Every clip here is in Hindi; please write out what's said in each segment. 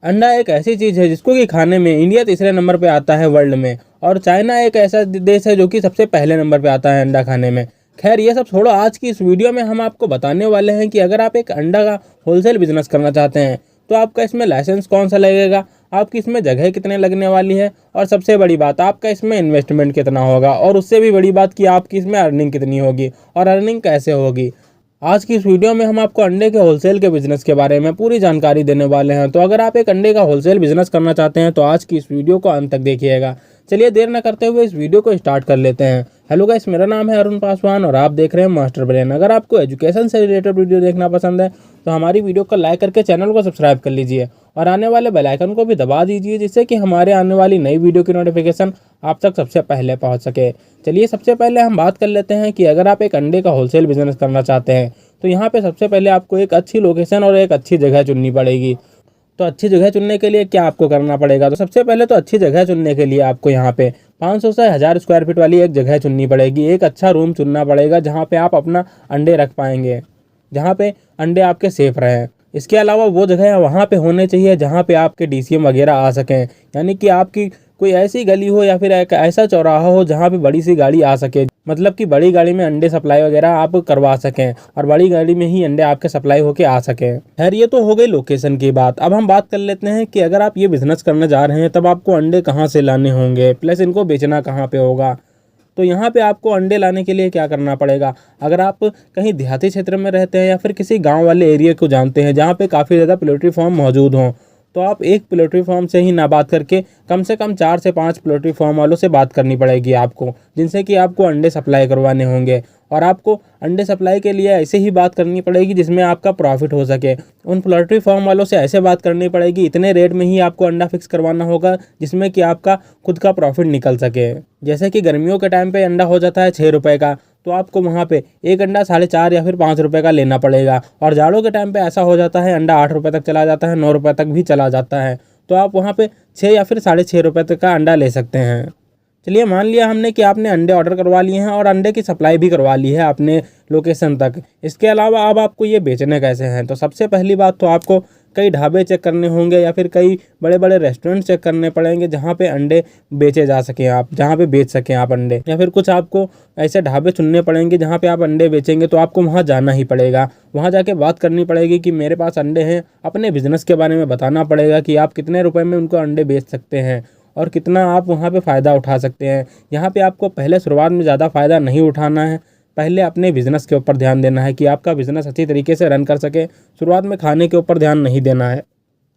अंडा एक ऐसी चीज़ है जिसको कि खाने में इंडिया तीसरे नंबर पे आता है वर्ल्ड में, और चाइना एक ऐसा देश है जो कि सबसे पहले नंबर पे आता है अंडा खाने में। खैर ये सब छोड़ो, आज की इस वीडियो में हम आपको बताने वाले हैं कि अगर आप एक अंडा का होलसेल बिजनेस करना चाहते हैं तो आपका इसमें लाइसेंस कौन सा लगेगा, आपकी इसमें जगह कितने लगने वाली है, और सबसे बड़ी बात आपका इसमें इन्वेस्टमेंट कितना होगा, और उससे भी बड़ी बात कि आपकी इसमें अर्निंग कितनी होगी और अर्निंग कैसे होगी। आज की इस वीडियो में हम आपको अंडे के होलसेल के बिजनेस के बारे में पूरी जानकारी देने वाले हैं। तो अगर आप एक अंडे का होलसेल बिजनेस करना चाहते हैं तो आज की इस वीडियो को अंत तक देखिएगा। चलिए देर न करते हुए इस वीडियो को स्टार्ट कर लेते हैं। हेलो गाइस, मेरा नाम है अरुण पासवान और आप देख रहे हैं मास्टर ब्रेन। अगर आपको एजुकेशन से रिलेटेड वीडियो देखना पसंद है तो हमारी वीडियो को लाइक करके चैनल को सब्सक्राइब कर लीजिए और आने वाले बेल आइकन को भी दबा दीजिए, जिससे कि हमारे आने वाली नई वीडियो की नोटिफिकेशन आप तक सबसे पहले पहुंच सके। चलिए सबसे पहले हम बात कर लेते हैं कि अगर आप एक अंडे का होलसेल बिजनेस करना चाहते हैं तो यहाँ पे सबसे पहले आपको एक अच्छी लोकेशन और एक अच्छी जगह चुननी पड़ेगी। तो अच्छी जगह चुनने के लिए क्या आपको करना पड़ेगा, तो सबसे पहले तो अच्छी जगह चुनने के लिए आपको यहाँ पे 500 से 1000 स्क्वायर फीट वाली एक जगह चुननी पड़ेगी। एक अच्छा रूम चुनना पड़ेगा जहाँ पे आप अपना अंडे रख पाएंगे, जहाँ पे अंडे आपके सेफ रहें। इसके अलावा वो जगह वहाँ पे होने चाहिए जहाँ पे आपके डीसीएम वगैरह आ सकें, यानी कि आपकी कोई ऐसी गली हो या फिर एक ऐसा चौराहा हो जहाँ पे बड़ी सी गाड़ी आ सके, मतलब कि बड़ी गाड़ी में अंडे सप्लाई वगैरह आप करवा सकें और बड़ी गाड़ी में ही अंडे आपके सप्लाई होके आ सकें। खैर ये तो हो गई लोकेशन की बात। अब हम बात कर लेते हैं कि अगर आप ये बिजनेस करने जा रहे हैं तब आपको अंडे कहाँ से लाने होंगे, प्लस इनको बेचना कहाँ पे होगा। तो यहाँ पे आपको अंडे लाने के लिए क्या करना पड़ेगा। अगर आप कहीं देहाती क्षेत्र में रहते हैं या फिर किसी गाँव वाले एरिया को जानते हैं जहाँ पे काफ़ी ज़्यादा पोल्ट्री फार्म मौजूद हों, तो आप एक पोल्ट्री फार्म से ही ना बात करके कम से कम 4 से 5 पोल्ट्री फार्म वालों से बात करनी पड़ेगी आपको, जिनसे कि आपको अंडे सप्लाई करवाने होंगे। और आपको अंडे सप्लाई के लिए ऐसे ही बात करनी पड़ेगी जिसमें आपका प्रॉफिट हो सके। उन पोल्ट्री फार्म वालों से ऐसे बात करनी पड़ेगी, इतने रेट में ही आपको अंडा फिक्स करवाना होगा जिसमें कि आपका खुद का प्रॉफिट निकल सके। जैसे कि गर्मियों के टाइम पे अंडा हो जाता है 6 रुपये का, तो आपको वहाँ पे एक अंडा 4.5 या फिर 5 रुपये का लेना पड़ेगा। और जाड़ों के टाइम पे ऐसा हो जाता है अंडा 8 रुपये तक चला जाता है, 9 रुपये तक भी चला जाता है, तो आप वहाँ पे 6 या फिर 6.5 रुपये तक का अंडा ले सकते हैं। चलिए मान लिया हमने कि आपने अंडे ऑर्डर करवा लिए हैं और अंडे की सप्लाई भी करवा ली है अपने लोकेशन तक। इसके अलावा अब आपको ये बेचने कैसे हैं, तो सबसे पहली बात तो आपको कई ढाबे चेक करने होंगे या फिर कई बड़े बड़े रेस्टोरेंट चेक करने पड़ेंगे जहाँ पे अंडे बेचे जा सकें, आप जहाँ पे बेच सकें आप अंडे, या फिर कुछ आपको ऐसे ढाबे चुनने पड़ेंगे जहाँ पे आप अंडे बेचेंगे। तो आपको वहाँ जाना ही पड़ेगा, वहाँ जाके बात करनी पड़ेगी कि मेरे पास अंडे हैं। अपने बिजनेस के बारे में बताना पड़ेगा कि आप कितने रुपए में उनको अंडे बेच सकते हैं और कितना आप वहाँ पे फ़ायदा उठा सकते हैं। यहाँ पे आपको पहले शुरुआत में ज़्यादा फ़ायदा नहीं उठाना है, पहले अपने बिज़नेस के ऊपर ध्यान देना है कि आपका बिज़नेस अच्छी तरीके से रन कर सके। शुरुआत में खाने के ऊपर ध्यान नहीं देना है।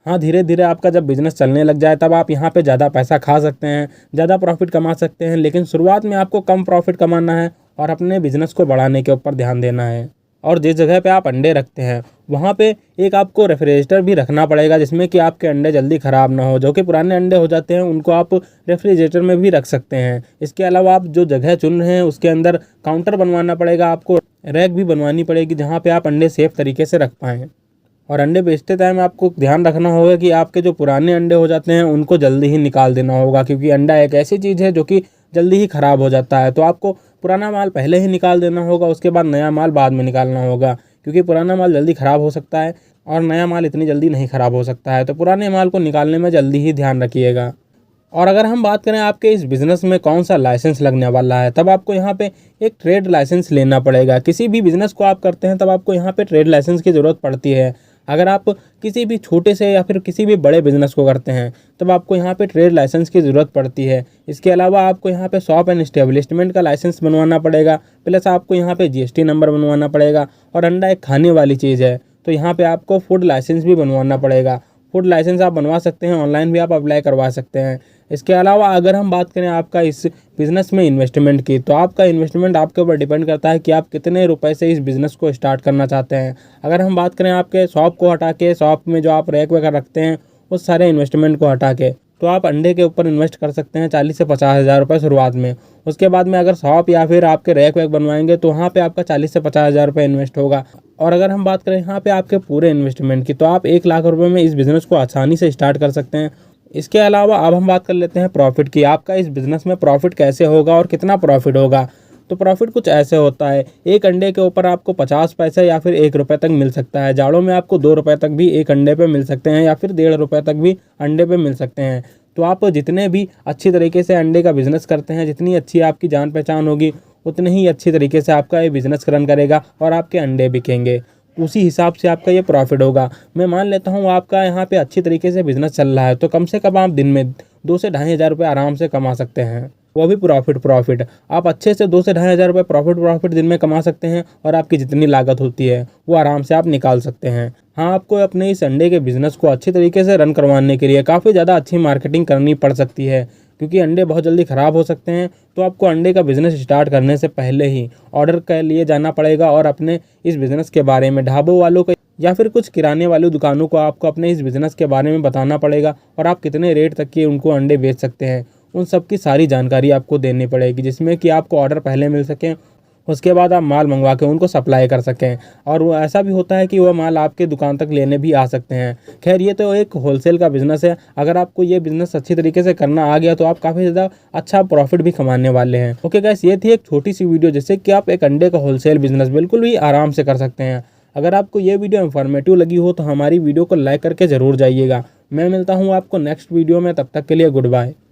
हाँ, धीरे धीरे आपका जब बिज़नेस चलने लग जाए तब आप यहाँ पे ज़्यादा पैसा खा सकते हैं, ज़्यादा प्रॉफिट कमा सकते हैं, लेकिन शुरुआत में आपको कम प्रॉफिट कमाना है और अपने बिज़नेस को बढ़ाने के ऊपर ध्यान देना है। और जिस जगह पे आप अंडे रखते हैं वहाँ पे एक आपको रेफ्रिजरेटर भी रखना पड़ेगा, जिसमें कि आपके अंडे जल्दी ख़राब ना हो। जो कि पुराने अंडे हो जाते हैं उनको आप रेफ्रिजरेटर में भी रख सकते हैं। इसके अलावा आप जो जगह चुन रहे हैं उसके अंदर काउंटर बनवाना पड़ेगा, आपको रैक भी बनवानी पड़ेगी जहाँ पे आप अंडे सेफ़ तरीके से रख पाएँ। और अंडे बेचते टाइम आपको ध्यान रखना होगा कि आपके जो पुराने अंडे हो जाते हैं उनको जल्दी ही निकाल देना होगा, क्योंकि अंडा एक ऐसी चीज़ है जो कि जल्दी ही ख़राब हो जाता है। तो आपको पुराना माल पहले ही निकाल देना होगा, उसके बाद नया माल बाद में निकालना होगा, क्योंकि पुराना माल जल्दी ख़राब हो सकता है और नया माल इतनी जल्दी नहीं ख़राब हो सकता है। तो पुराने माल को निकालने में जल्दी ही ध्यान रखिएगा। और अगर हम बात करें आपके इस बिज़नेस में कौन सा लाइसेंस लगने वाला है, तब आपको यहाँ पे एक ट्रेड लाइसेंस लेना पड़ेगा। किसी भी बिज़नेस को आप करते हैं तब आपको यहाँ पे ट्रेड लाइसेंस की ज़रूरत पड़ती है। अगर आप किसी भी छोटे से या फिर किसी भी बड़े बिज़नेस को करते हैं तब आपको यहाँ पे ट्रेड लाइसेंस की ज़रूरत पड़ती है। इसके अलावा आपको यहाँ पे शॉप एंड एस्टेब्लिशमेंट का लाइसेंस बनवाना पड़ेगा, प्लस आपको यहाँ पे जीएसटी नंबर बनवाना पड़ेगा। और अंडा एक खाने वाली चीज़ है तो यहाँ पे आपको फूड लाइसेंस भी बनवाना पड़ेगा। फूड लाइसेंस आप बनवा सकते हैं, ऑनलाइन भी आप अप्लाई करवा सकते हैं। इसके अलावा अगर हम बात करें आपका इस बिज़नेस में इन्वेस्टमेंट की, तो आपका इन्वेस्टमेंट आपके ऊपर डिपेंड करता है कि आप कितने रुपए से इस बिज़नेस को स्टार्ट करना चाहते हैं। अगर हम बात करें आपके शॉप को हटा के, शॉप में जो आप रैक वगैरह रखते हैं उस सारे इन्वेस्टमेंट को हटा के, तो आप अंडे के ऊपर इन्वेस्ट कर सकते हैं 40 से 50 हज़ार रुपये शुरुआत में। उसके बाद में अगर शॉप या फिर आपके रैक वैक बनवाएंगे तो वहाँ पे आपका 40 से 50 हज़ार रुपये इन्वेस्ट होगा। और अगर हम बात करें यहाँ पे आपके पूरे इन्वेस्टमेंट की, तो आप 1 लाख रुपये में इस बिज़नेस को आसानी से स्टार्ट कर सकते हैं। इसके अलावा अब हम बात कर लेते हैं प्रॉफिट की। आपका इस बिज़नेस में प्रॉफिट कैसे होगा और कितना प्रॉफिट होगा। तो प्रॉफिट कुछ ऐसे होता है, एक अंडे के ऊपर आपको 50 पैसे या फिर 1 रुपये तक मिल सकता है। जाड़ों में आपको 2 रुपये तक भी एक अंडे पे मिल सकते हैं या फिर 1.5 रुपये तक भी अंडे पे मिल सकते हैं। तो आप जितने भी अच्छी तरीके से अंडे का बिजनेस करते हैं, जितनी अच्छी आपकी जान पहचान होगी, उतने ही अच्छी तरीके से आपका ये बिजनेस रन करेगा और आपके अंडे बिकेंगे। उसी हिसाब से आपका ये प्रॉफिट होगा। मैं मान लेता हूँ आपका यहाँ पे अच्छी तरीके से बिजनेस चल रहा है, तो कम से कम आप दिन में 2 से 2.5 हज़ार रुपये आराम से कमा सकते हैं, वो भी प्रॉफिट। आप अच्छे से 2 से 2.5 हज़ार रुपये प्रॉफिट दिन में कमा सकते हैं और आपकी जितनी लागत होती है वो आराम से आप निकाल सकते हैं। हाँ, आपको अपने इस अंडे के बिज़नेस को अच्छी तरीके से रन करवाने के लिए काफ़ी ज़्यादा अच्छी मार्केटिंग करनी पड़ सकती है, क्योंकि अंडे बहुत जल्दी ख़राब हो सकते हैं। तो आपको अंडे का बिज़नेस स्टार्ट करने से पहले ही ऑर्डर के लिए जाना पड़ेगा और अपने इस बिज़नेस के बारे में ढाबों वालों को या फिर कुछ किराने वाली दुकानों को आपको अपने इस बिज़नेस के बारे में बताना पड़ेगा और आप कितने रेट तक के उनको अंडे बेच सकते हैं, उन सब की सारी जानकारी आपको देनी पड़ेगी, जिसमें कि आपको ऑर्डर पहले मिल सकें, उसके बाद आप माल मंगवा के उनको सप्लाई कर सकें। और वो ऐसा भी होता है कि वह माल आपके दुकान तक लेने भी आ सकते हैं। खैर, ये तो एक होलसेल का बिज़नेस है। अगर आपको ये बिज़नेस अच्छी तरीके से करना आ गया तो आप काफ़ी ज़्यादा अच्छा प्रॉफिट भी कमाने वाले हैं। ओके गाइस, ये थी एक छोटी सी वीडियो जिससे कि आप एक अंडे का होलसेल बिज़नेस बिल्कुल भी आराम से कर सकते हैं। अगर आपको ये वीडियो इन्फॉर्मेटिव लगी हो तो हमारी वीडियो को लाइक करके ज़रूर जाइएगा। मैं मिलता हूँ आपको नेक्स्ट वीडियो में, तब तक के लिए गुड बाय।